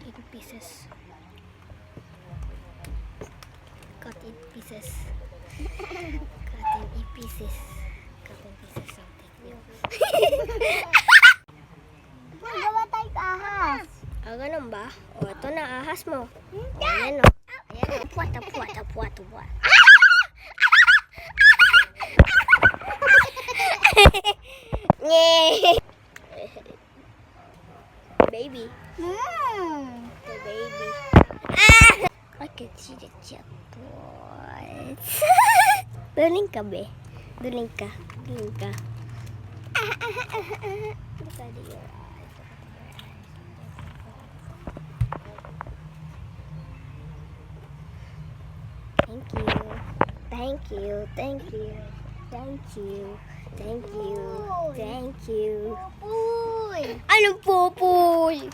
in pieces. Cut in pieces. Cut in pieces. Cut in pieces something new. Nagawa tayo ahas. Ah, ganun ba? O, ito na, ahas mo. O, ayan o. Ayan o. Puwat, puwat, puwat, puwat. Baby. The baby. I can see the chatbot. Duling ka, be. Duling ka. Duling ka. Look at your eyes. Thank you. Thank you. Thank you. Thank you. Thank you. Thank you. Uy! Anong pupoy?